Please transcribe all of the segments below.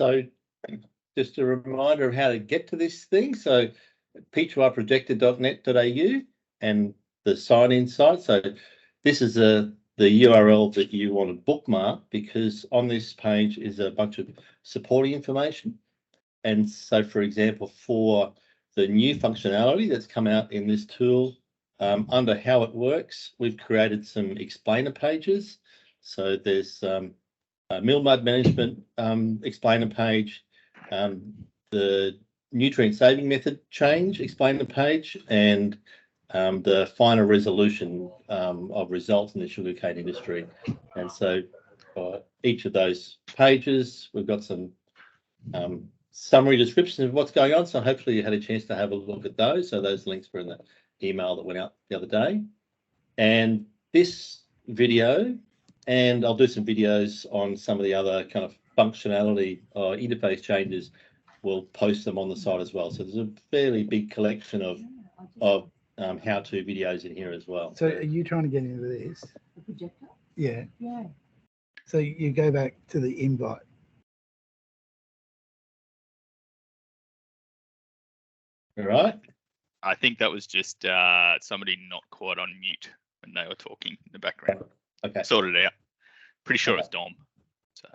So just a reminder of how to get to this thing. So p2rprojector.net.au and the sign-in site. So this is the URL that you want to bookmark, because on this page is a bunch of supporting information. And so, for example, for the new functionality that's come out in this tool, under how it works, we've created some explainer pages. So there's a mill mud management explainer page, the nutrient saving method change explainer page, and the finer resolution of results in the sugarcane industry. And so each of those pages, we've got some summary descriptions of what's going on. So hopefully you had a chance to have a look at those. So those links were in the email that went out the other day. And this video, and I'll do some videos on some of the other kind of functionality or interface changes, we'll post them on the site as well. So there's a fairly big collection of how-to videos in here as well. So are you trying to get into this? The projector? Yeah. Yeah. So you go back to the invite. All right. I think that was just somebody not quite on mute when they were talking in the background. Okay. Sorted it out. Pretty sure it's Dom. So.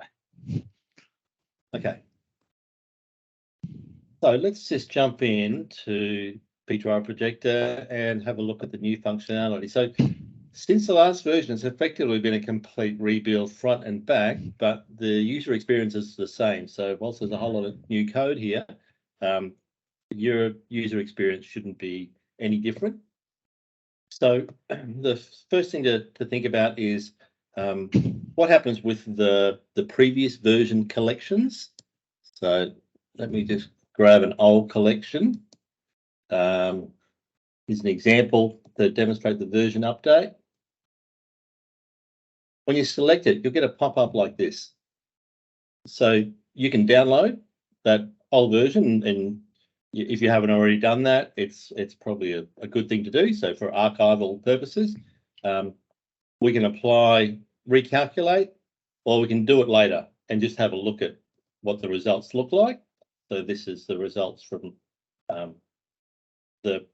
Okay. So let's just jump into P2R Projector and have a look at the new functionality. So since the last version, it's effectively been a complete rebuild front and back, but the user experience is the same. So whilst there's a whole lot of new code here, your user experience shouldn't be any different. So the first thing to think about is what happens with the previous version collections. So let me just grab an old collection. Here's an example to demonstrate the version update. When you select it, you'll get a pop-up like this. So you can download that old version, and if you haven't already done that, it's probably a good thing to do. So for archival purposes, we can apply recalculate, or we can do it later and just have a look at what the results look like. So this is the results from the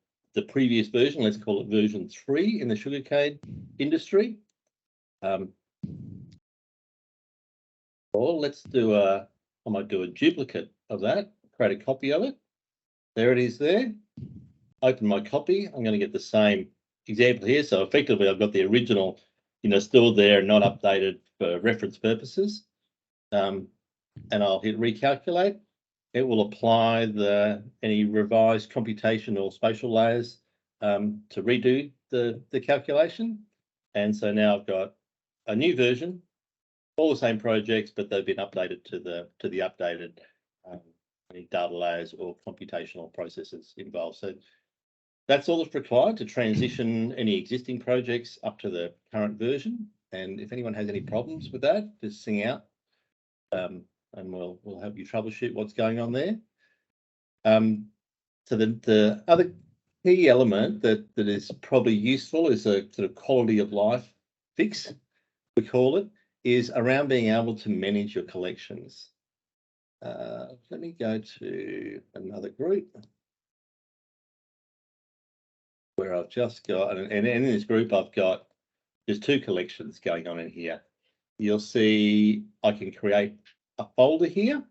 previous version. Let's call it version 3 in the sugarcane industry. Or let's do I might do a duplicate of that, create a copy of it. There it is there. Open my copy. I'm going to get the same example here. So effectively, I've got the original, still there, not updated for reference purposes. And I'll hit recalculate. It will apply any revised computational spatial layers to redo the calculation. And so now I've got a new version, all the same projects, but they've been updated to the updated any data layers or computational processes involved. So that's all that's required to transition any existing projects up to the current version. And if anyone has any problems with that, just sing out, and we'll help you troubleshoot what's going on there. So the other key element that is probably useful is a sort of quality of life fix, we call it, is around being able to manage your collections. Let me go to another group where I've just got, and in this group I've got, there's 2 collections going on in here. You'll see I can create a folder here,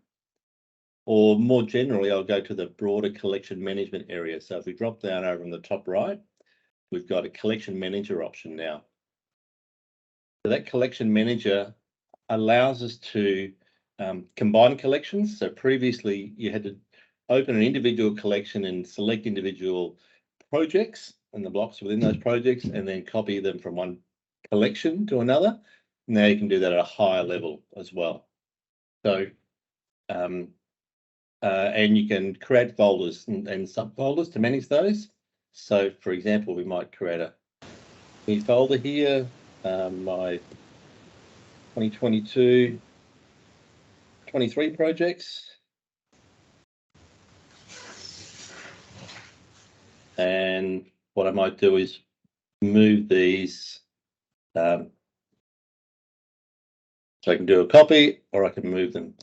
or more generally, I'll go to the broader collection management area. So if we drop down over in the top right, we've got a collection manager option now. So that collection manager allows us to combine collections. So previously you had to open an individual collection and select individual projects and the blocks within those projects, and then copy them from one collection to another. Now you can do that at a higher level as well. So, and you can create folders and subfolders to manage those. So, for example, we might create a new folder here, my 2022-23 projects. And what I might do is move these. So I can do a copy, or I can move them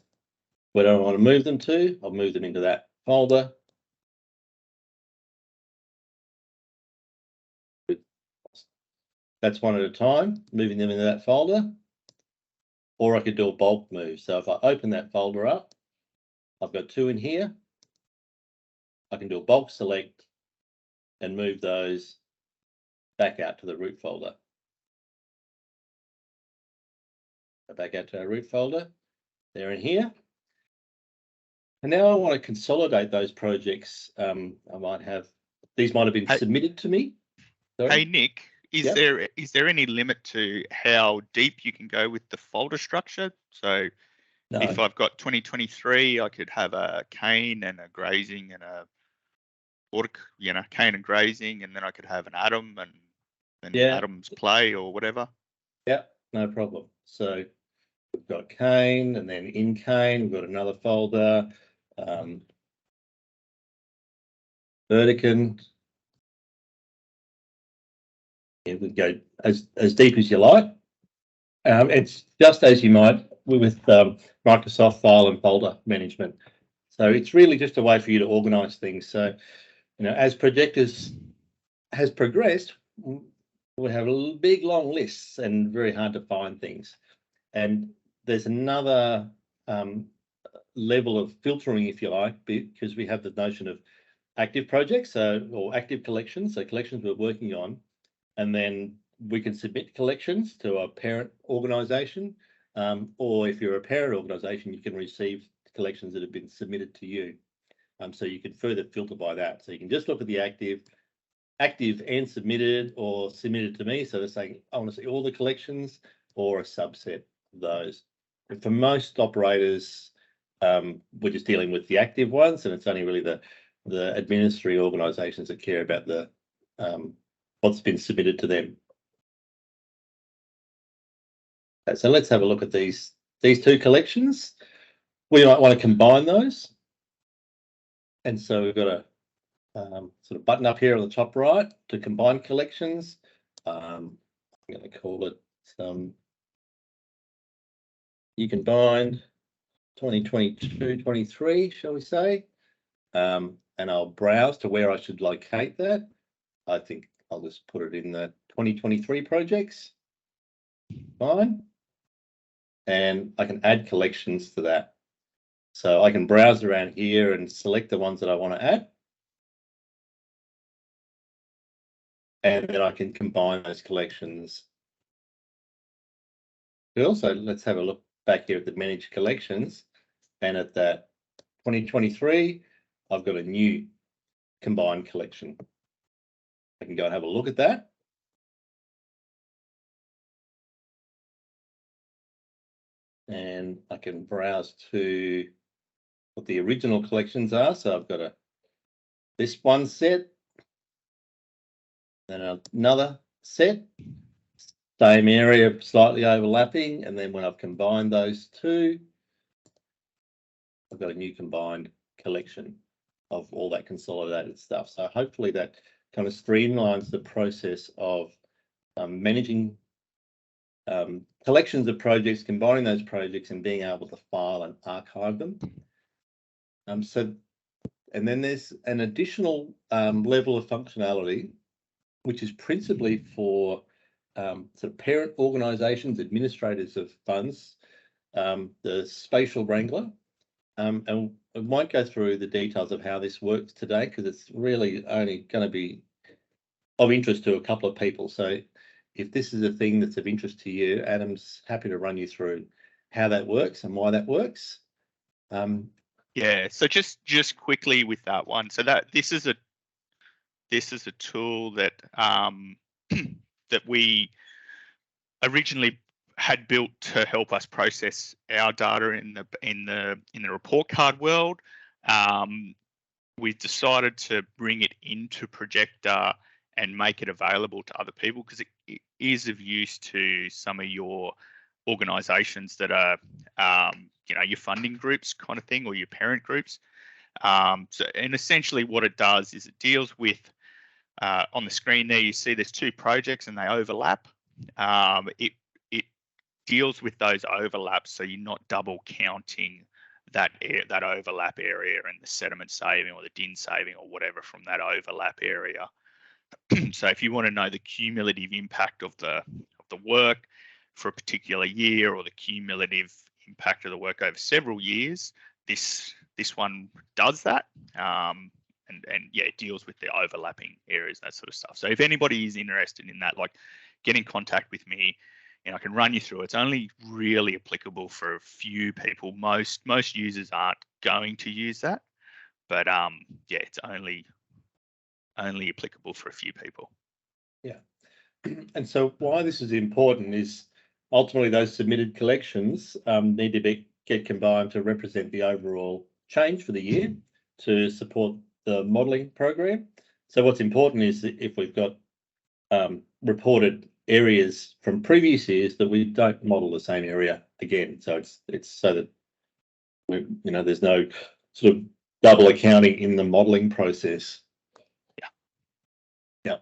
Where do I want to move them to? I'll move them into that folder. That's one at a time, moving them into that folder. Or I could do a bulk move. So if I open that folder up, I've got 2 in here. I can do a bulk select and move those back out to the root folder. Back out to our root folder. They're in here. And now I want to consolidate those projects. These might have been submitted to me. Sorry. Hey, Nick, is there any limit to how deep you can go with the folder structure? So No. If I've got 2023, I could have a cane and a grazing and a water, cane and grazing, and then I could have an atom and atoms play or whatever. Yeah, no problem. So we've got cane, and then in cane, we've got another folder, Vertican. Yeah, we can go as deep as you like. It's just as you might with Microsoft file and folder management. So it's really just a way for you to organize things. So, as Projectors has progressed, we have big, long lists and very hard to find things. And there's another level of filtering, if you like, because we have the notion of active projects, or active collections, so collections we're working on, and then we can submit collections to a parent organisation, or if you're a parent organisation, you can receive collections that have been submitted to you. So you can further filter by that. So you can just look at the active and submitted, or submitted to me. So they're saying, I want to see all the collections or a subset of those. And for most operators, we're just dealing with the active ones, and it's only really the administrative organisations that care about the what's been submitted to them. So let's have a look at these 2 collections. We might want to combine those. And so we've got a sort of button up here on the top right to combine collections. I'm going to call it you can bind 2022-23, shall we say? And I'll browse to where I should locate that. I think I'll just put it in the 2023 projects. Fine. And I can add collections to that. So I can browse around here and select the ones that I want to add. And then I can combine those collections. Also, let's have a look back here at the managed collections. And at that 2023, I've got a new combined collection. I can go and have a look at that. And I can browse to what the original collections are. So I've got this one set, then another set, same area, slightly overlapping. And then when I've combined those 2, I've got a new combined collection of all that consolidated stuff. So hopefully that kind of streamlines the process of managing collections of projects, combining those projects, and being able to file and archive them. And then there's an additional level of functionality, which is principally for sort of parent organisations, administrators of funds, the Spatial Wrangler. And I won't go through the details of how this works today, because it's really only going to be of interest to a couple of people. So if this is a thing that's of interest to you, Adam's happy to run you through how that works and why that works. So just quickly with that one. So that this is a tool that that we originally had built to help us process our data in the report card world. We've decided to bring it into Projector and make it available to other people, because it is of use to some of your organisations that are, your funding groups kind of thing, or your parent groups. And essentially what it does is it deals with, on the screen there, you see there's 2 projects and they overlap. It deals with those overlaps, so you're not double counting that overlap area and the sediment saving or the DIN saving or whatever from that overlap area. So if you want to know the cumulative impact of the work for a particular year or the cumulative impact of the work over several years, this one does that. And yeah, it deals with the overlapping areas, that sort of stuff. So if anybody is interested in that, like, get in contact with me and I can run you through it. It's only really applicable for a few people. Most users aren't going to use that, but yeah, it's only applicable for a few people. Yeah. And so why this is important is ultimately those submitted collections need to get combined to represent the overall change for the year to support the modelling program. So what's important is that if we've got reported areas from previous years, that we don't model the same area again. So it's so that there's no sort of double accounting in the modelling process. Yeah.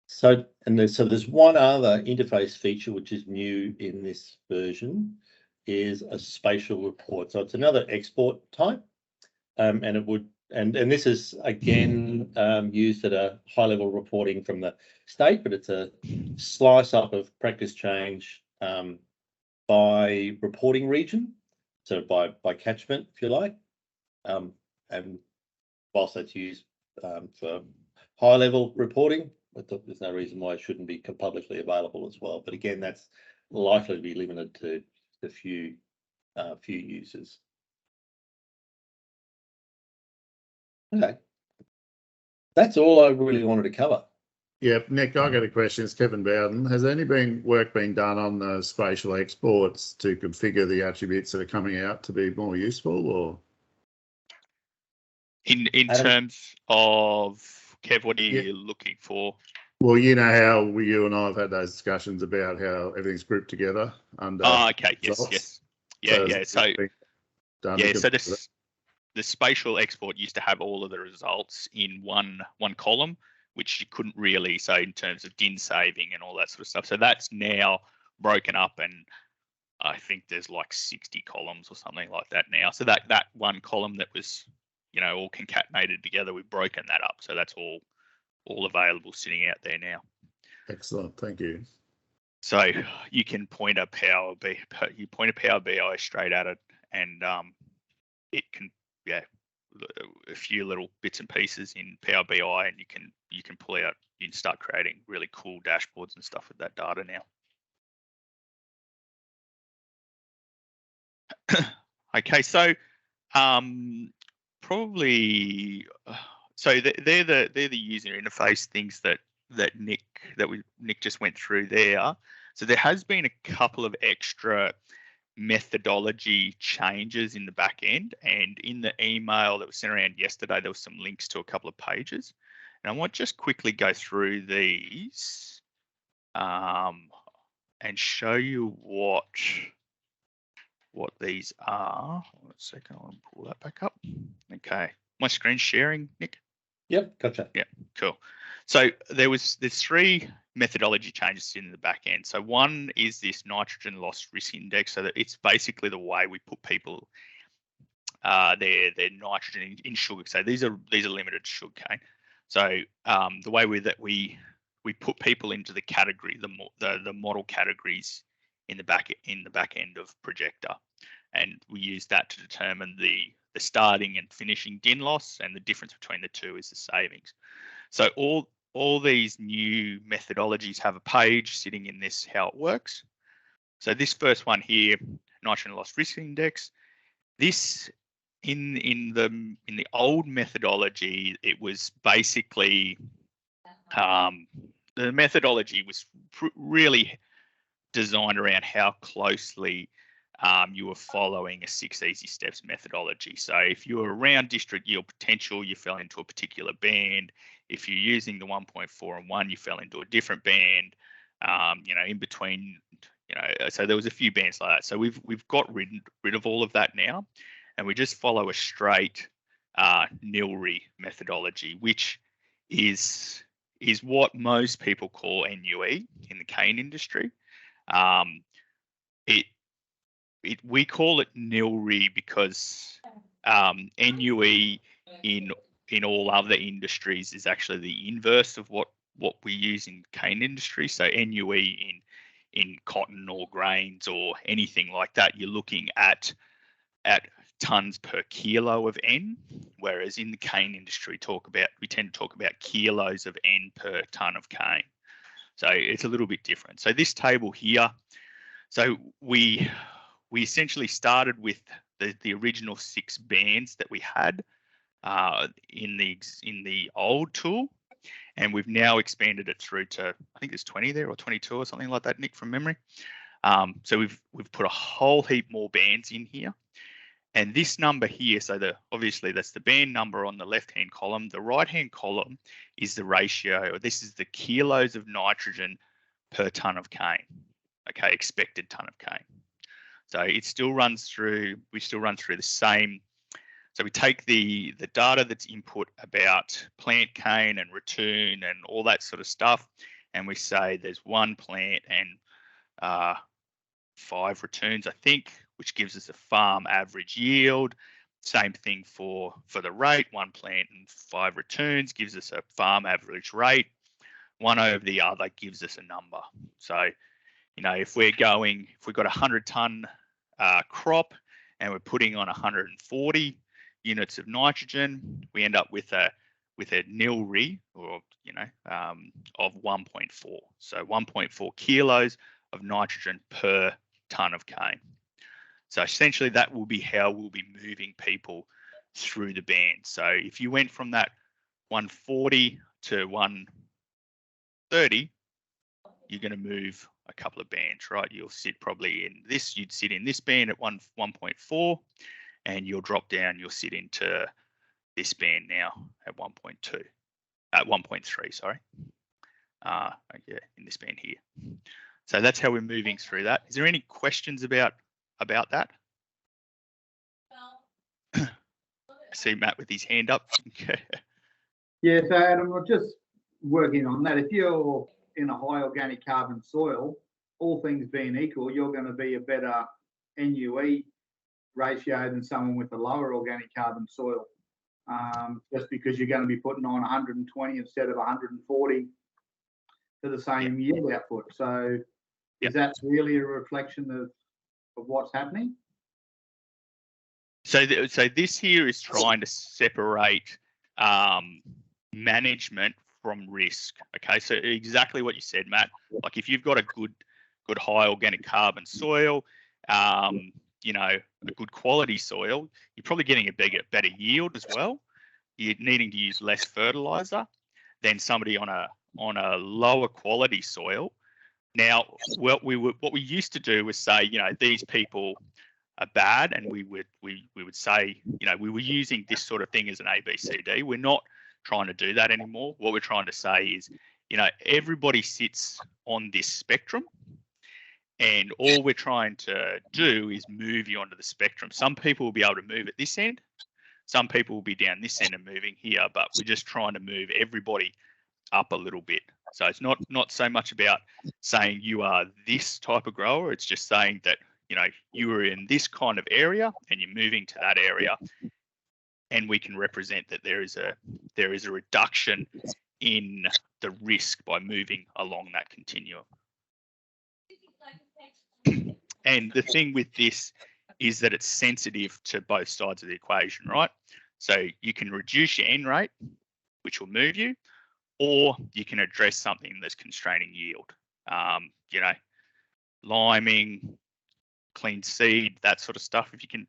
So there's one other interface feature which is new in this version, is a spatial report. So it's another export type, and it would. And this is again used at a high level reporting from the state, but it's a slice up of practice change by reporting region, so by catchment, if you like. And whilst that's used for high level reporting, there's no reason why it shouldn't be publicly available as well. But again, that's likely to be limited to a few users. Okay, that's all I really wanted to cover. Yeah, Nick, I got a question. It's Kevin Bowden. Has any work been done on the spatial exports to configure the attributes that are coming out to be more useful, or? In terms of, Kev, what are you looking for? Well, you know how you and I have had those discussions about how everything's grouped together under. Oh, okay. Results. Yes. Yeah. So this. The spatial export used to have all of the results in one column, which you couldn't really, so in terms of DIN saving and all that sort of stuff. So that's now broken up, and I think there's like 60 columns or something like that now. So that one column that was, all concatenated together, we've broken that up. So that's all available sitting out there now. Excellent, thank you. So you can point a Power BI straight at it, and it can, a few little bits and pieces in Power BI, and you can pull out, you can start creating really cool dashboards and stuff with that data now. Okay, so probably so they're the user interface things that Nick just went through there. So there has been a couple of extra methodology changes in the back end, and in the email that was sent around yesterday, there was some links to a couple of pages, and I want to just quickly go through these and show you what these are. One second, I want to pull that back up. Okay, my screen sharing, Nick? Yep, gotcha. Yeah, cool. So there's three methodology changes in the back end. So one is this nitrogen loss risk index. So that it's basically the way we put people their nitrogen in sugar. So these are limited to sugarcane. So the way we put people into the category, the model categories in the back end of Projector, and we use that to determine the starting and finishing DIN loss, and the difference between the two is the savings. So all these new methodologies have a page sitting in this, how it works. So this first one here, nitrogen loss risk index, this in the old methodology, it was basically the methodology was really designed around how closely you were following a 6 easy steps methodology. So if you were around district yield potential, you fell into a particular band. If you're using the 1.4 and 1, you fell into a different band. In between, so there was a few bands like that. So we've got rid of all of that now, and we just follow a straight NILRI methodology, which is what most people call NUE in the cane industry. we call it NUE because NUE in all other industries is actually the inverse of what we use in cane industry. So NUE in cotton or grains or anything like that, you're looking at tons per kilo of N, whereas in the cane industry we tend to talk about kilos of N per ton of cane. So it's a little bit different. So this table here, so we essentially started with the original 6 bands that we had in the old tool, and we've now expanded it through to, I think there's 20 there or 22 or something like that, Nick, from memory. So we've put a whole heap more bands in here. And this number here, so obviously that's the band number on the left-hand column. The right-hand column is the ratio, or this is the kilos of nitrogen per ton of cane. Okay, expected ton of cane. So it still runs through, we still run through the same. So we take the data that's input about plant cane and return and all that sort of stuff, and we say there's 1 plant and 5 returns, I think, which gives us a farm average yield. Same thing for the rate, 1 plant and 5 returns gives us a farm average rate. One over the other gives us a number. So, you know, if we've got a 100-ton crop and we're putting on 140 units of nitrogen, we end up with a NILRI, or of 1.4. So 1.4 kilos of nitrogen per ton of cane. So essentially that will be how we'll be moving people through the band. So if you went from that 140 to 130, you're going to move a couple of bands, right? You'll sit probably in this, you'd sit in this band at 1.4, and you'll drop down, you'll sit into this band now at 1.2, at 1.3, sorry. Yeah, in this band here. So that's how we're moving through that. Is there any questions about that? I see Matt with his hand up. Yeah, so Adam, I'm just working on that. If you're in a high organic carbon soil, all things being equal, you're going to be a better NUE ratio than someone with a lower organic carbon soil, just because you're going to be putting on 120 instead of 140 to the same yield output. So is that really a reflection of what's happening? So this here is trying to separate management from risk. Okay, so exactly what you said, Matt. Like if you've got a good high organic carbon soil, a good quality soil, you're probably getting a better yield as well. You're needing to use less fertilizer than somebody on a lower quality soil. Now, what we used to do was say, these people are bad, and we would say, we were using this sort of thing as an ABCD. We're not trying to do that anymore. What we're trying to say is, everybody sits on this spectrum, and all we're trying to do is move you onto the spectrum. Some people will be able to move at this end, some people will be down this end and moving here, but we're just trying to move everybody up a little bit. So it's not so much about saying you are this type of grower. It's just saying that, you are in this kind of area and you're moving to that area, and we can represent that there is a reduction in the risk by moving along that continuum. And the thing with this is that it's sensitive to both sides of the equation, right? So you can reduce your N rate, which will move you, or you can address something that's constraining yield. Liming, clean seed, that sort of stuff. If you can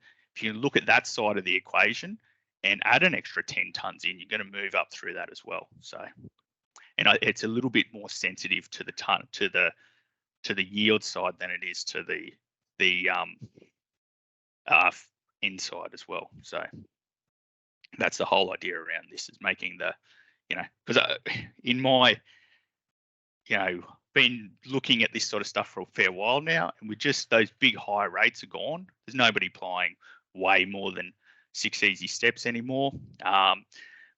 look at that side of the equation and add an extra 10 tons in, you're going to move up through that as well. So, and it's a little bit more sensitive to the yield side than it is to the inside as well. So that's the whole idea around this, is making the, because in my, been looking at this sort of stuff for a fair while now, and with just those big high rates are gone. There's nobody applying way more than 6 easy steps anymore.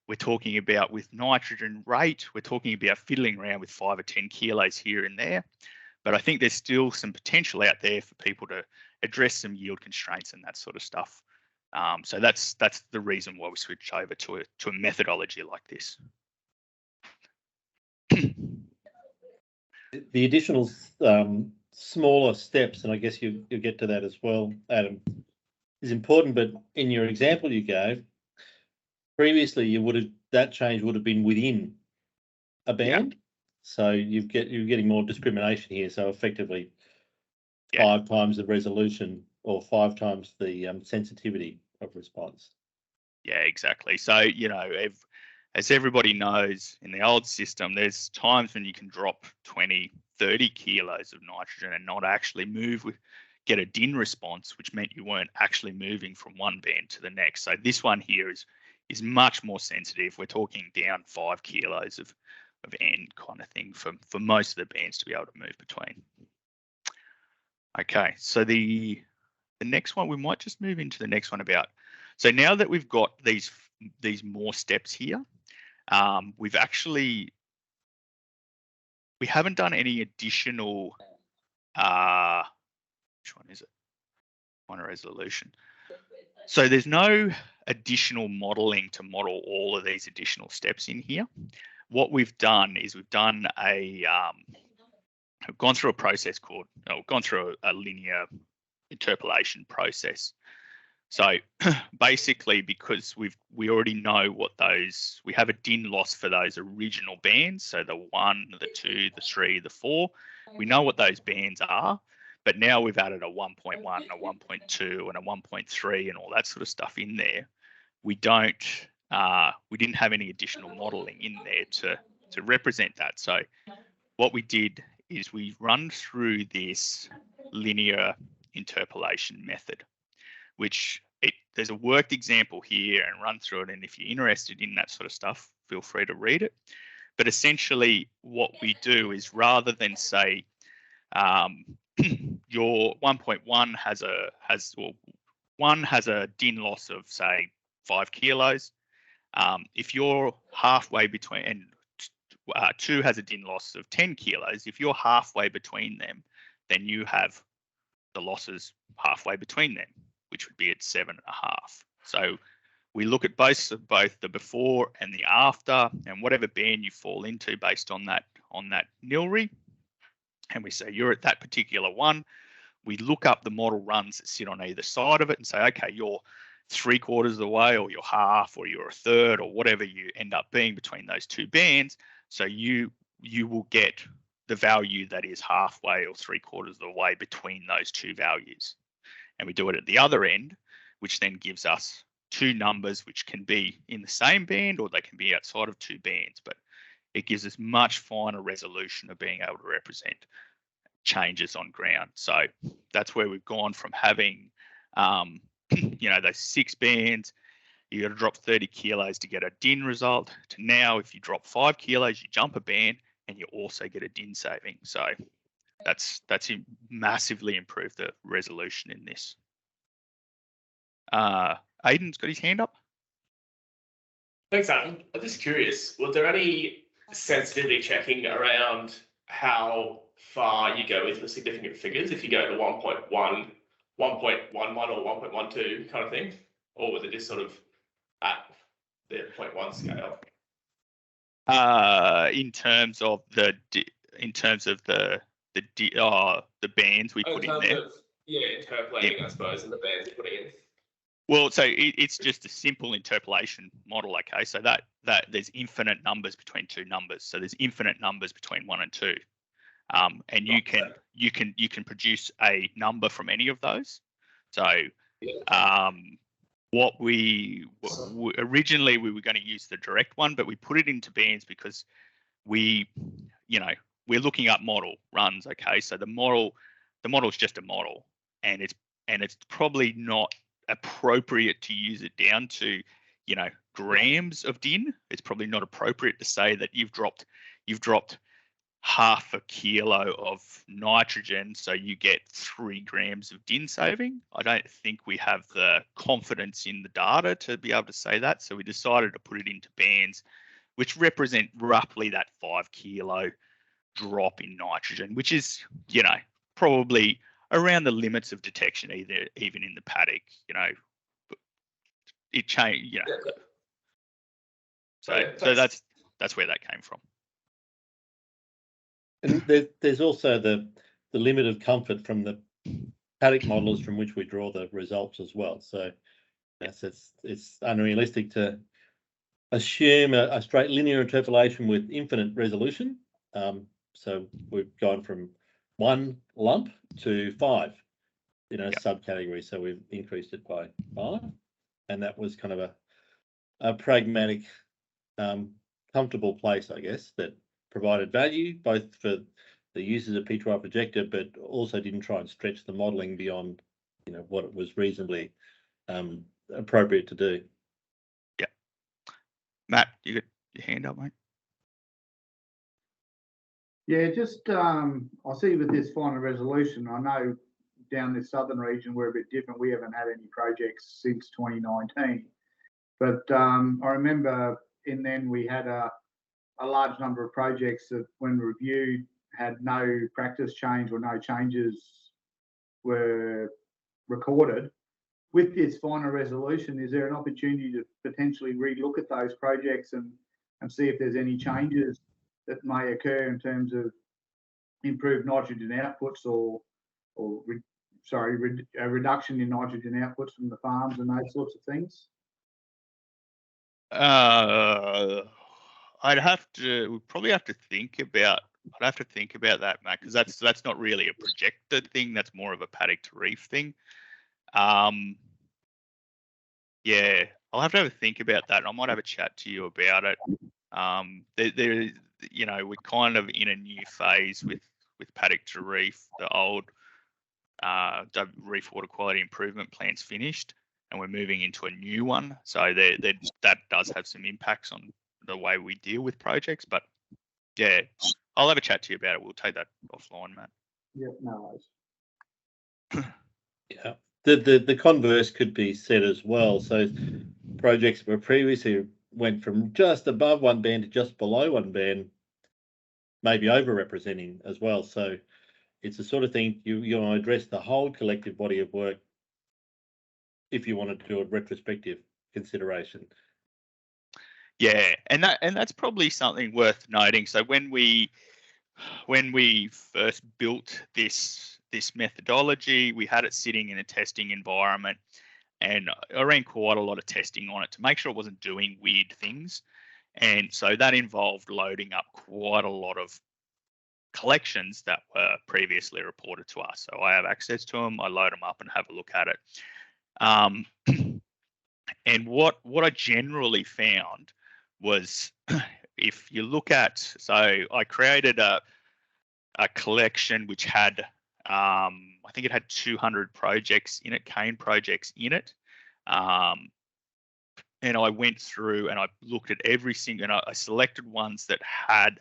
We're talking about with nitrogen rate, we're talking about fiddling around with 5 or 10 kilos here and there. But I think there's still some potential out there for people to address some yield constraints and that sort of stuff. So that's the reason why we switched over to a methodology like this. The additional smaller steps, and I guess you'll get to that as well, Adam, is important. But in your example you gave, previously that change would have been within a band. So you're getting more discrimination here. So effectively, 5 times the resolution or 5 times the sensitivity of response. Yeah, exactly. So, you know, as everybody knows, in the old system, there's times when you can drop 20, 30 kilos of nitrogen and not actually get a DIN response, which meant you weren't actually moving from one band to the next. So this one here is much more sensitive. We're talking down 5 kilos of N kind of thing for most of the bands to be able to move between. Okay, so the next one, we might just move into the next one about. So now that we've got these more steps here, we haven't done any additional. Which one is it? Minor resolution. So there's no additional modeling to model all of these additional steps in here. What we've done is we've gone through a process gone through a linear interpolation process. So basically, because we already know we have a DIN loss for those original bands. So the 1, the 2, the 3, the 4, we know what those bands are, but now we've added a 1.1, a 1.2 and a 1.3 and all that sort of stuff in there. We didn't have any additional modeling in there to represent that. So what we did is we run through this linear interpolation method, which there's a worked example here and run through it. And if you're interested in that sort of stuff, feel free to read it. But essentially what we do is, rather than say your 1.1 has a DIN loss of say 5 kilos. If you're halfway between, and 2 has a DIN loss of 10 kilos, if you're halfway between them, then you have the losses halfway between them, which would be at 7.5. So we look at both the before and the after, and whatever band you fall into based on that NILRI, and we say you're at that particular one. We look up the model runs that sit on either side of it and say, okay, you're 3/4 of the way, or you're half, or you're a third, or whatever you end up being between those two bands. So you will get the value that is halfway or 3/4 of the way between those two values. And we do it at the other end, which then gives us two numbers which can be in the same band or they can be outside of two bands, but it gives us much finer resolution of being able to represent changes on ground. So that's where we've gone from having those 6 bands, you got to drop 30 kilos to get a DIN result, to now if you drop 5 kilos, you jump a band and you also get a DIN saving. So that's massively improved the resolution in this. Aidan's got his hand up. Thanks, Adam. I'm just curious, was there any sensitivity checking around how far you go with the significant figures if you go to 1.1, 1.11 or 1.12 kind of thing? Or was it just sort of at the 0.1 scale? In terms of the bands we put in there. Interpolating, I suppose, and the bands you're putting in. Well, so it's just a simple interpolation model, okay? So that there's infinite numbers between two numbers. So there's infinite numbers between 1 and 2, and you can produce a number from any of those. So what we originally we were going to use the direct one, but we put it into bands because we're looking up model runs, okay? So the model is just a model, and it's probably not appropriate to use it down to grams of DIN. It's probably not appropriate to say that you've dropped half a kilo of nitrogen, so you get 3 grams of DIN saving. I don't think we have the confidence in the data to be able to say that, so we decided to put it into bands which represent roughly that 5 kilo drop in nitrogen, which is, you know, probably around the limits of detection, even in the paddock, you know, it changed, you know. So that's where that came from. And there's also the limit of comfort from the paddock models from which we draw the results as well. So yes, it's unrealistic to assume a straight linear interpolation with infinite resolution. So we've gone from 1 lump to 5 in a subcategory. So we've increased it by 5, and that was kind of a pragmatic, comfortable place, I guess, that provided value both for the users of P2R Projector, but also didn't try and stretch the modelling beyond, you know, what it was reasonably appropriate to do. Yeah, Matt, you got your hand up, mate. Yeah, just I see with this final resolution, I know down this southern region we're a bit different. We haven't had any projects since 2019, but I remember then we had a large number of projects that, when reviewed, had no practice change or no changes were recorded. With this final resolution, is there an opportunity to potentially relook at those projects and see if there's any changes that may occur in terms of improved nitrogen outputs or a reduction in nitrogen outputs from the farms and those sorts of things? We'd probably have to think about. I'd have to think about that, Matt, because that's not really a projector thing. That's more of a paddock to reef thing. Yeah, I'll have to think about that. And I might have a chat to you about it. There, you know, we're kind of in a new phase with paddock to reef. The old reef water quality improvement plan's finished, and we're moving into a new one. So that does have some impacts on the way we deal with projects. But yeah, I'll have a chat to you about it. We'll take that offline, Matt. Yeah, no worries. Yeah. The converse could be said as well. So projects were previously went from just above one band to just below one band, maybe overrepresenting as well. So it's the sort of thing you want to address the whole collective body of work if you want to do a retrospective consideration. Yeah, and that's probably something worth noting. So when we first built this methodology, we had it sitting in a testing environment, and I ran quite a lot of testing on it to make sure it wasn't doing weird things. And so that involved loading up quite a lot of collections that were previously reported to us. So I have access to them. I load them up and have a look at it. And what I generally found was, if you look at, so I created a collection which had, I think it had 200 projects in it, cane projects in it. And I went through and I looked at every single, and I selected ones that had,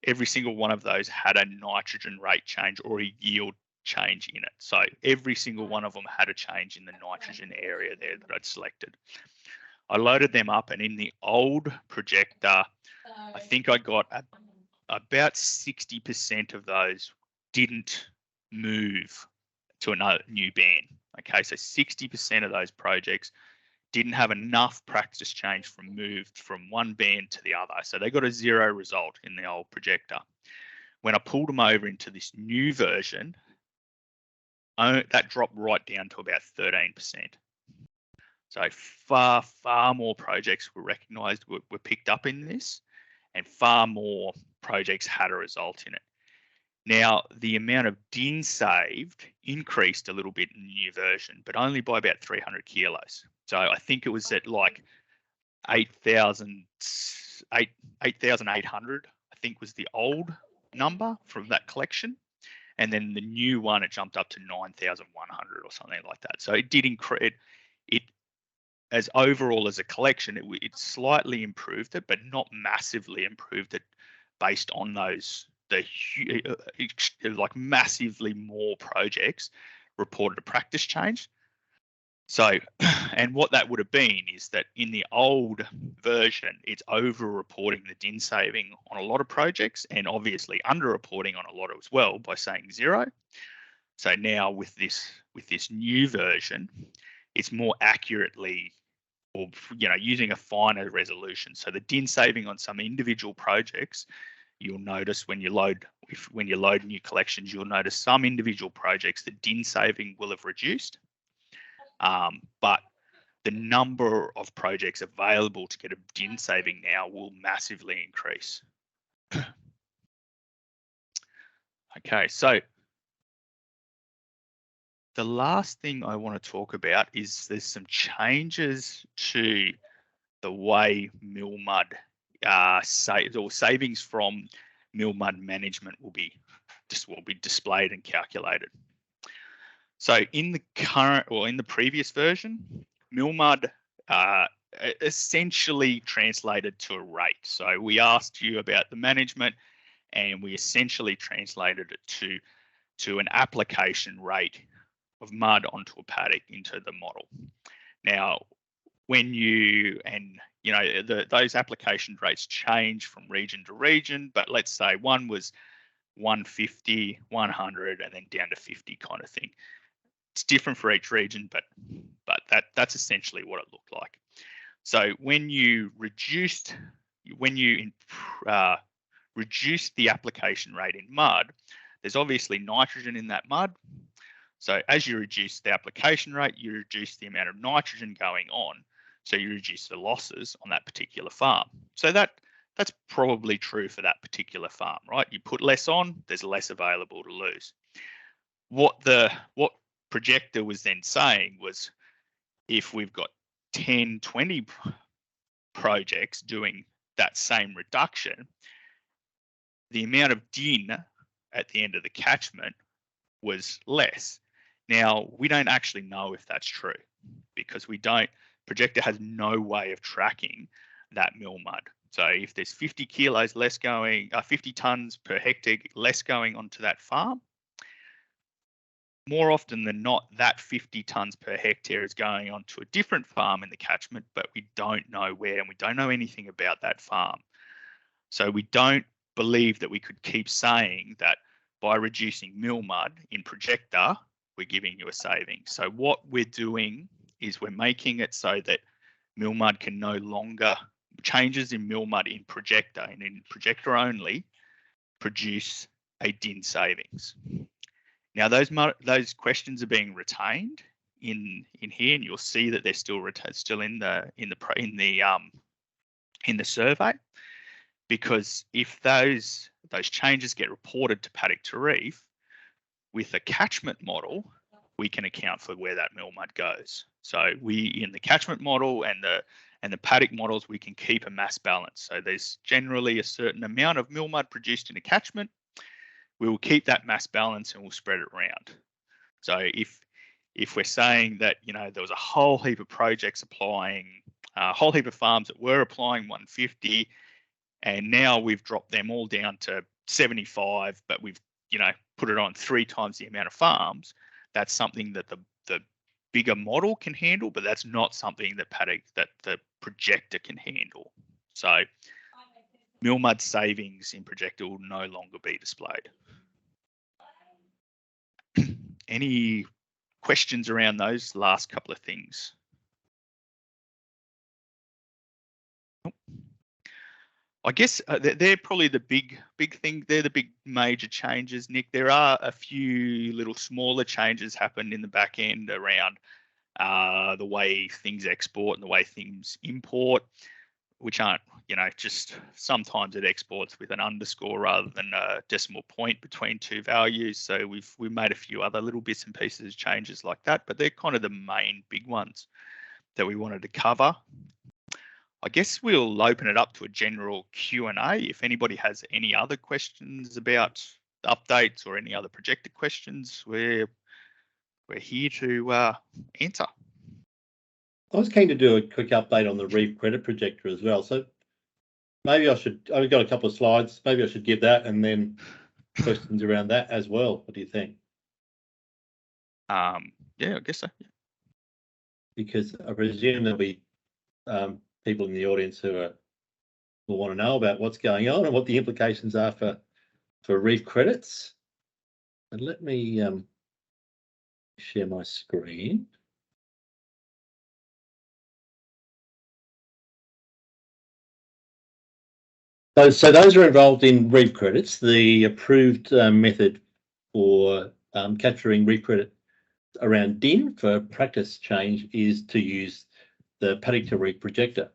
every single one of those had a nitrogen rate change or a yield change in it. So every single one of them had a change in the nitrogen area there that I'd selected. I loaded them up, and in the old projector, I think I got about 60% of those didn't move to another new band. Okay, so 60% of those projects didn't have enough practice change from moved from one band to the other. So they got a 0 result in the old projector. When I pulled them over into this new version, that dropped right down to about 13%. So far more projects were recognised, were picked up in this, and far more projects had a result in it. Now, the amount of DIN saved increased a little bit in the new version, but only by about 300 kilos. So I think it was at like 8,800, I think was the old number from that collection. And then the new one, it jumped up to 9,100 or something like that. So it did increase it as overall as a collection, it slightly improved it, but not massively improved it based on those, like massively more projects reported a practice change. So, and what that would have been is that in the old version, it's over-reporting the DIN saving on a lot of projects and obviously under-reporting on a lot as well by saying 0. So now with this new version, it's more accurately, or using a finer resolution. So the DIN saving on some individual projects, you'll notice when you load new collections, you'll notice some individual projects the DIN saving will have reduced. But the number of projects available to get a DIN saving now will massively increase. Okay, so the last thing I want to talk about is there's some changes to the way MillMud savings from MillMud management will be displayed and calculated. So in the previous version, MillMud essentially translated to a rate. So we asked you about the management and we essentially translated it to an application rate of mud onto a paddock into the model. Now, when those application rates change from region to region, but let's say one was 150, 100, and then down to 50 kind of thing. It's different for each region, but that's essentially what it looked like. So when you reduced the application rate in mud, there's obviously nitrogen in that mud. So as you reduce the application rate, you reduce the amount of nitrogen going on. So you reduce the losses on that particular farm. So that's probably true for that particular farm, right? You put less on, there's less available to lose. What Projector was then saying was, if we've got 10, 20 projects doing that same reduction, the amount of DIN at the end of the catchment was less. Now, we don't actually know if that's true because Projector has no way of tracking that MillMud. So if there's 50 kilos less going, 50 tons per hectare less going onto that farm, more often than not, that 50 tons per hectare is going onto a different farm in the catchment, but we don't know where and we don't know anything about that farm. So we don't believe that we could keep saying that by reducing MillMud in Projector, we're giving you a saving. So what we're doing is we're making it so that MillMud can no longer, changes in MillMud in Projector and in Projector only, produce a DIN savings. Now those questions are being retained in here, and you'll see that they're still in the survey, because if those changes get reported to Paddock to Reef with a catchment model, we can account for where that MillMud goes. So in the catchment model and the paddock models, we can keep a mass balance. So there's generally a certain amount of MillMud produced in a catchment. We will keep that mass balance and we'll spread it around. So if we're saying that there was a whole heap of projects applying, a whole heap of farms that were applying 150, and now we've dropped them all down to 75, but we've put it on 3 times the amount of farms, that's something that the bigger model can handle, but that's not something that the Projector can handle. So MillMud savings in Projector will no longer be displayed. Any questions around those last couple of things? I guess they're probably the big thing. They're the big major changes, Nick. There are a few little smaller changes happened in the back end around the way things export and the way things import, which aren't, just sometimes it exports with an underscore rather than a decimal point between 2 values. So we've made a few other little bits and pieces changes like that, but they're kind of the main big ones that we wanted to cover. I guess we'll open it up to a general Q&A. If anybody has any other questions about the updates or any other Projector questions, we're here to answer. I was keen to do a quick update on the Reef Credit Projector as well. So maybe I've got a couple of slides. Maybe I should give that and then questions around that as well. What do you think? Yeah, I guess so. because I presume there'll be people in the audience who will want to know about what's going on and what the implications are for reef credits. And let me share my screen. So those are involved in reef credits. The approved method for capturing reef credit around DIN for practice change is to use the Paddington Reef Projector.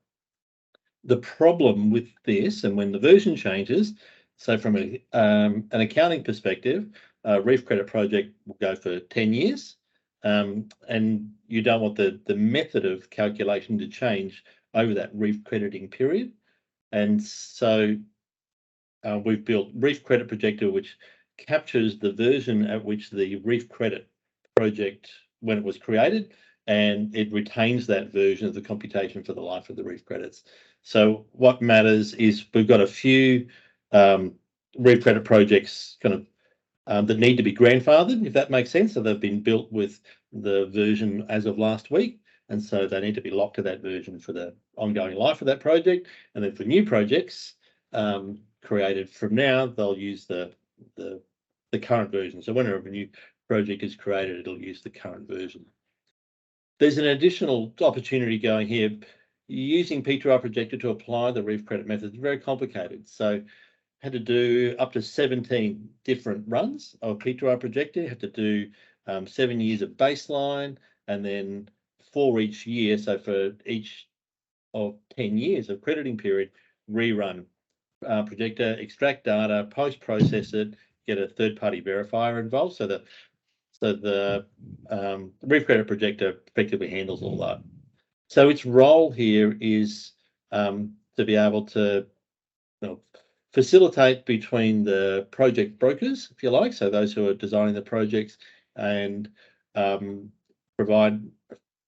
The problem with this, and when the version changes, so from an accounting perspective, a reef credit project will go for 10 years, and you don't want the method of calculation to change over that reef crediting period. And so we've built Reef Credit Projector, which captures the version at which the reef credit project, when it was created, and it retains that version of the computation for the life of the reef credits. So what matters is we've got a few reef credit projects kind of that need to be grandfathered, if that makes sense. So they've been built with the version as of last week, and so they need to be locked to that version for the ongoing life of that project. And then for new projects created from now, they'll use the current version. So whenever a new project is created, it'll use the current version. There's an additional opportunity going here. Using P2R Projector to apply the reef credit method is very complicated. So had to do up to 17 different runs of P2R Projector. You have to do 7 years of baseline, and then for each year, so for each of 10 years of crediting period, rerun Projector, extract data, post-process it, get a third-party verifier involved. So the Reef Credit Projector effectively handles all that. So its role here is to be able to facilitate between the project brokers, if you like, so those who are designing the projects, and provide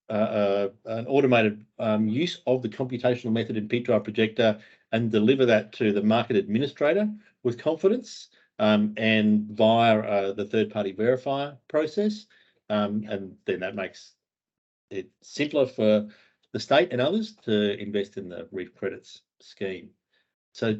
an automated use of the computational method in P2R Projector and deliver that to the market administrator with confidence, and via the third-party verifier process. And then that makes it simpler for the state and others to invest in the reef credits scheme. So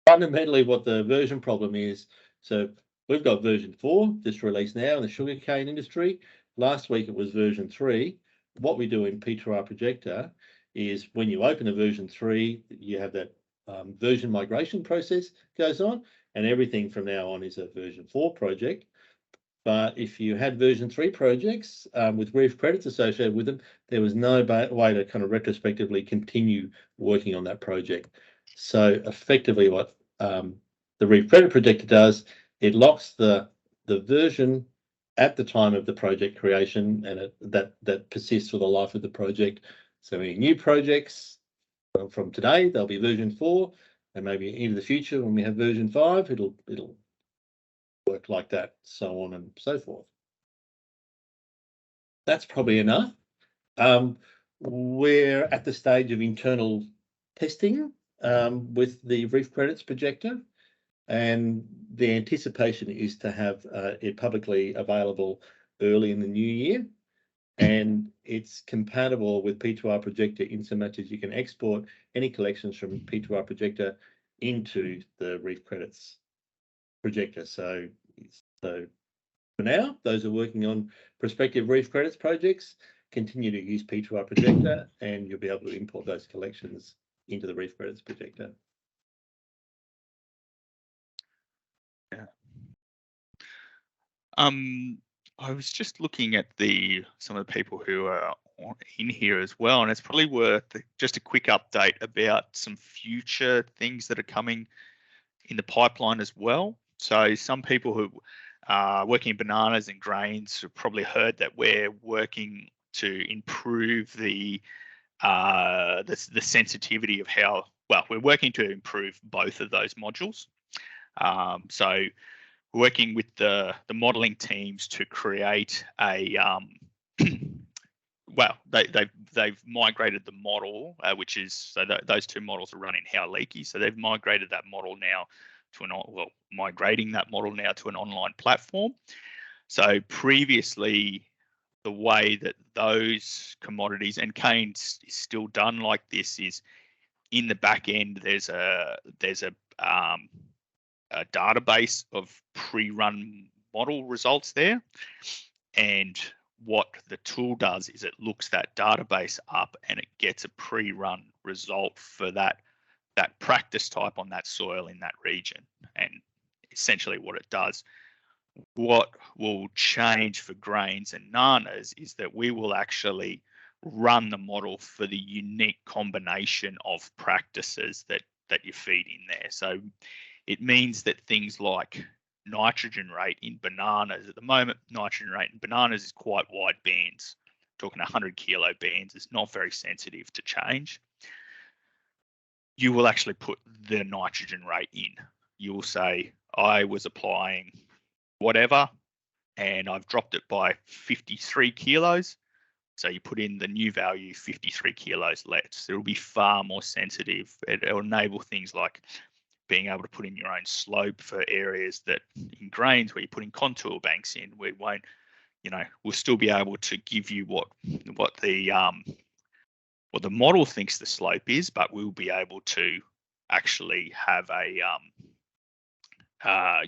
fundamentally what the version problem is, so we've got version 4 just released now in the sugarcane industry. Last week it was version 3. What we do in P2R Projector is when you open a version 3, you have that version migration process goes on, and everything from now on is a version 4 project. But if you had version 3 projects with reef credits associated with them, there was no way to kind of retrospectively continue working on that project. So effectively what the Reef Credit Projector does, it locks the version at the time of the project creation, and that persists for the life of the project. So any new projects from today, they'll be version 4, and maybe into the future when we have version 5, it'll work like that, so on and so forth. That's probably enough. We're at the stage of internal testing with the Reef Credits Projector, and the anticipation is to have it publicly available early in the new year. And it's compatible with P2R Projector in so much as you can export any collections from P2R Projector into the Reef Credits Projector. So for now, those are working on prospective reef credits projects continue to use P2R Projector, and you'll be able to import those collections into the Reef Credits Projector. Yeah. I was just looking at some of the people who are in here as well, and it's probably worth just a quick update about some future things that are coming in the pipeline as well. So some people who are working in bananas and grains have probably heard that we're working to improve the sensitivity of how, well, we're working to improve both of those modules. So working with the modeling teams to create a well, they've migrated the model, which is, so those two models are running Howleiki. So they've migrated that model now to migrating that model now to an online platform. So previously, the way that those commodities, and cane's is still done like this, is in the back end there's a database of pre-run model results there, and what the tool does is it looks that database up and it gets a pre-run result for that practice type on that soil in that region. And essentially what it does, what will change for grains and nanas is that we will actually run the model for the unique combination of practices that you feed in there. So it means that things like nitrogen rate in bananas, at the moment, nitrogen rate in bananas is quite wide bands. Talking 100 kilo bands, is not very sensitive to change. You will actually put the nitrogen rate in. You will say, I was applying whatever, and I've dropped it by 53 kilos. So you put in the new value, 53 kilos less. It will be far more sensitive. It will enable things like being able to put in your own slope for areas that in grains where you're putting contour banks in, we won't, we'll still be able to give you what the model thinks the slope is, but we'll be able to actually have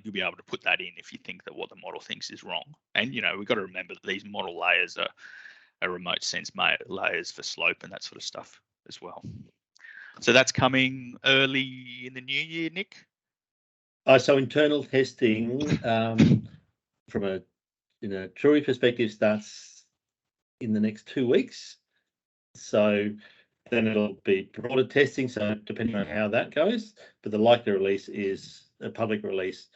you'll be able to put that in if you think that what the model thinks is wrong. And we've got to remember that these model layers are remote sense layers for slope and that sort of stuff as well. So that's coming early in the new year, Nick? So internal testing from a Truey perspective starts in the next 2 weeks. So then it'll be broader testing, so depending on how that goes, but the likely release is a public release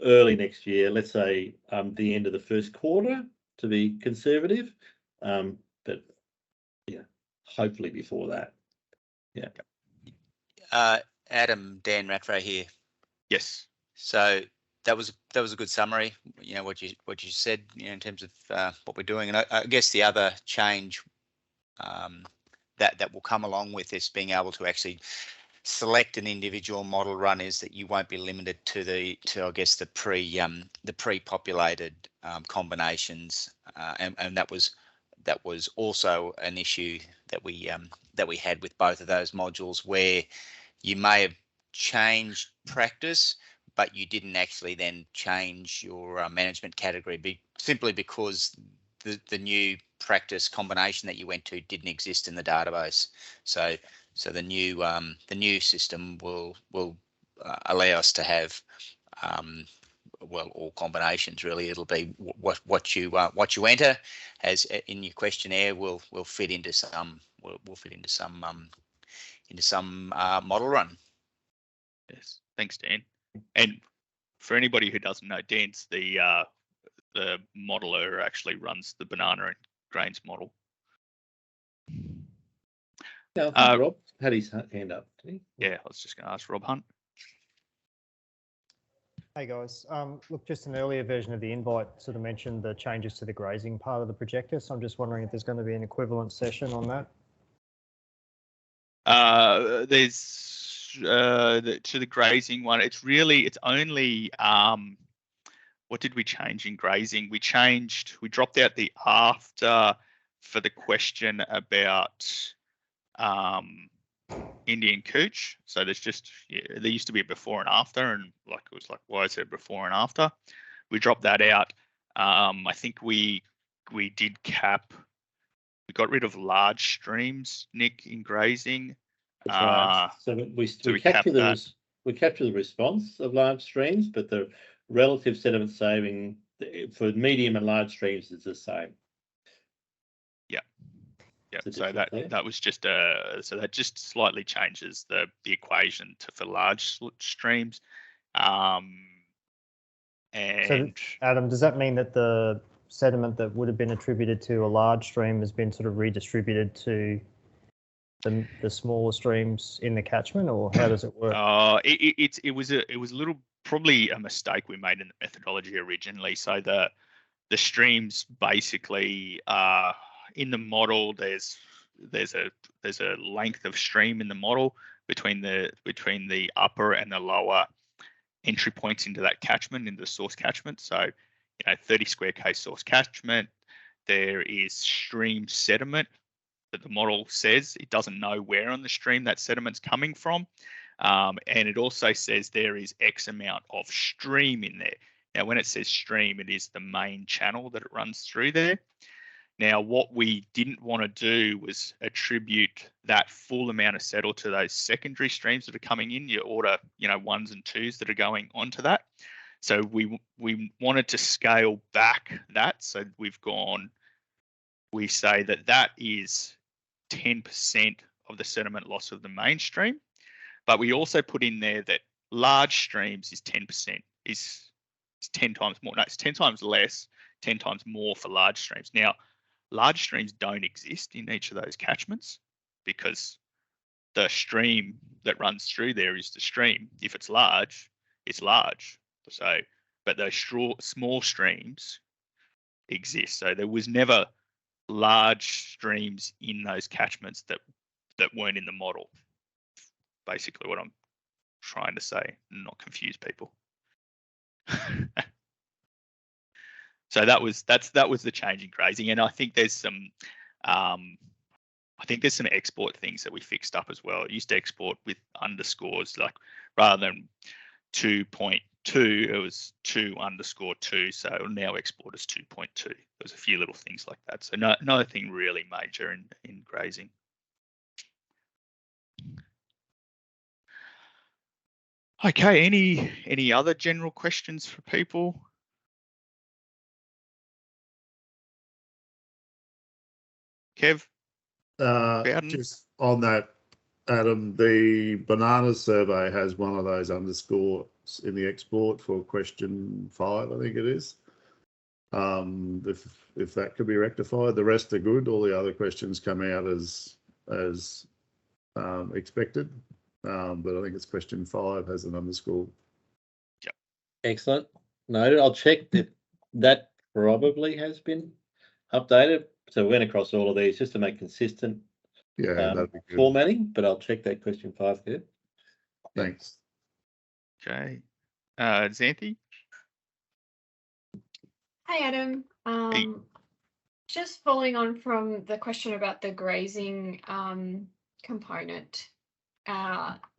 early next year, let's say the end of the first quarter to be conservative, but yeah, hopefully before that. Yeah. Adam, Dan Rattray here. Yes. So that was a good summary. What you said, in terms of what we're doing, and I guess the other change that will come along with this being able to actually select an individual model run is that you won't be limited to I guess the pre-populated combinations, and that was also an issue that we had with both of those modules, where you may have changed practice, but you didn't actually then change your management category simply because the new practice combination that you went to didn't exist in the database. So the new system will allow us to have all combinations really. It'll be what you enter as in your questionnaire will fit into some model run. Yes, thanks, Dan. And for anybody who doesn't know, Dan's the modeler who actually runs the banana and grains model. Yeah, I think Rob had his hand up. Yeah, I was just going to ask Rob Hunt. Hey guys, look, just an earlier version of the invite sort of mentioned the changes to the grazing part of the projector, so I'm just wondering if there's going to be an equivalent session on that. There's to the grazing one, it's only what did we change in grazing? We dropped out the after for the question about Indian cooch. So there's there used to be a before and after, and it was like, why is there before and after? We dropped that out. I think we did cap. We got rid of large streams, Nick, in grazing. Right. So we capture the response of large streams, but the relative sediment saving for medium and large streams is the same. Yeah, so that was just so that just slightly changes the equation for large streams. And so, Adam, does that mean that the sediment that would have been attributed to a large stream has been sort of redistributed to the smaller streams in the catchment, or how does it work? It was a little, probably a mistake we made in the methodology originally. So the streams basically in the model, there's a length of stream in the model between the upper and the lower entry points into that catchment, into the source catchment. So 30 square K source catchment, there is stream sediment that the model says it doesn't know where on the stream that sediment's coming from. And it also says there is X amount of stream in there. Now, when it says stream, it is the main channel that it runs through there. Now, what we didn't want to do was attribute that full amount of settle to those secondary streams that are coming in, your order, 1s and 2s that are going onto that. So we wanted to scale back that. So we say that is 10% of the sediment loss of the mainstream, but we also put in there that large streams is 10%, is 10 times more. No, it's 10 times less, 10 times more for large streams. Now, large streams don't exist in each of those catchments because the stream that runs through there is the stream. If it's large, it's large. So, but those small streams exist. So there was never large streams in those catchments that weren't in the model. Basically what I'm trying to say, not confuse people. So that was the change in grazing, and I think there's some export things that we fixed up as well. It used to export with underscores, like rather than 2.2, it was 2_2, so it'll now export as 2.2. There's a few little things like that. So nothing really major in grazing. Okay, any other general questions for people? Kev? Just on that, Adam, the banana survey has one of those underscores in the export for question 5, I think it is. If that could be rectified, the rest are good. All the other questions come out as expected. But I think it's question 5 has an underscore. Yep. Excellent. Noted. I'll check that probably has been updated. So we went across all of these just to make consistent That'd be good. formatting, but I'll check that question 5 there. Thanks. Okay. Xanthi? Hi, Adam. Hey. Just following on from the question about the grazing component,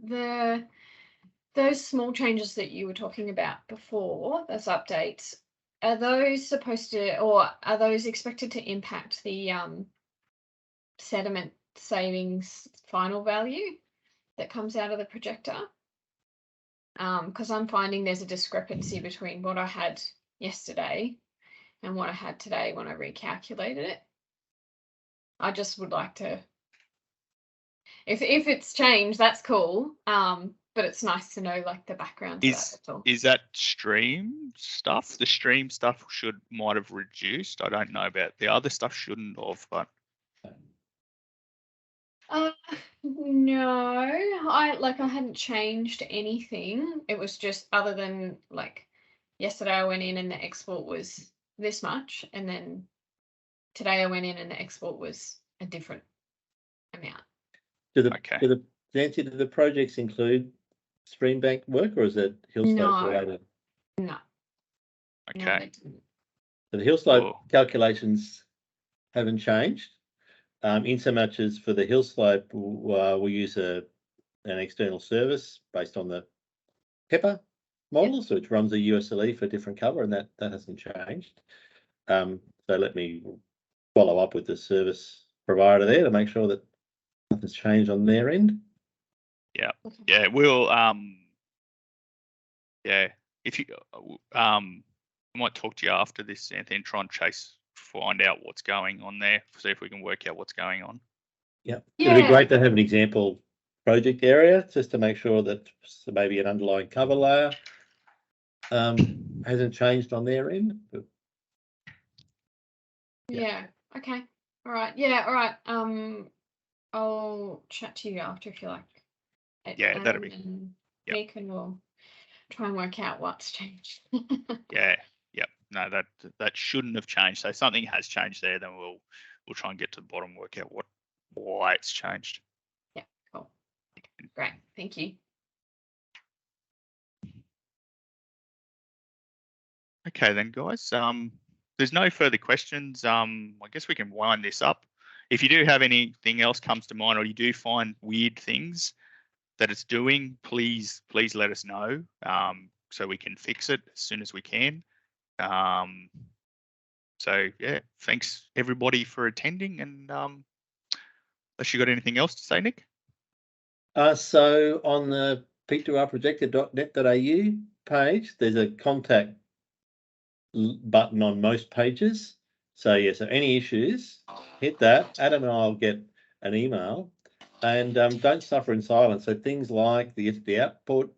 those small changes that you were talking about before, those updates, are those supposed to, or are those expected to impact the sediment savings final value that comes out of the projector? Because I'm finding there's a discrepancy between what I had yesterday and what I had today when I recalculated it. I just would like to, if it's changed, that's cool. But it's nice to know like the background to that, that's all. Is that stream stuff? The stream stuff might have reduced. I don't know about the other stuff. Shouldn't have, but no, I hadn't changed anything. It was just other than like yesterday I went in and the export was this much, and then today I went in and the export was a different amount. Do the projects include stream bank work, or is it hill slope related? No. Okay. No, So the hill slope calculations haven't changed. In so much as for the hill slope, we use an external service based on the Pepper model, so it runs a USLE for different cover, and that hasn't changed. So let me follow up with the service provider there to make sure that nothing's changed on their end. Yeah, we'll if you I might talk to you after this, Anthony, and try and find out what's going on there, see if we can work out what's going on. It'd be great to have an example project area just to make sure that maybe an underlying cover layer hasn't changed on their end. But, Okay. All right. Yeah. All right. I'll chat to you after if you like. That'll be. Nick, and we'll try and work out what's changed. No, that shouldn't have changed. So if something has changed there, then we'll try and get to the bottom, work out why it's changed. Yeah, cool. Great, thank you. Okay then, guys. there's no further questions, I guess we can wind this up. If you do have anything else comes to mind, or you do find weird things that it's doing, please let us know, so we can fix it as soon as we can. So yeah, thanks everybody for attending, and unless you got anything else to say, Nick? So on the p2rprojector.net.au page, there's a contact button on most pages. So yeah, so any issues, hit that. Adam and I'll get an email, and don't suffer in silence. So things like the output,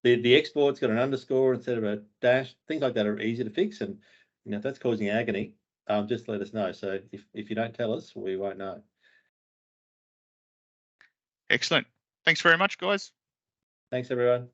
the export's got an underscore instead of a dash, things like that are easy to fix. And you know, if that's causing agony, just let us know. So if you don't tell us, we won't know. Excellent. Thanks very much, guys. Thanks, everyone.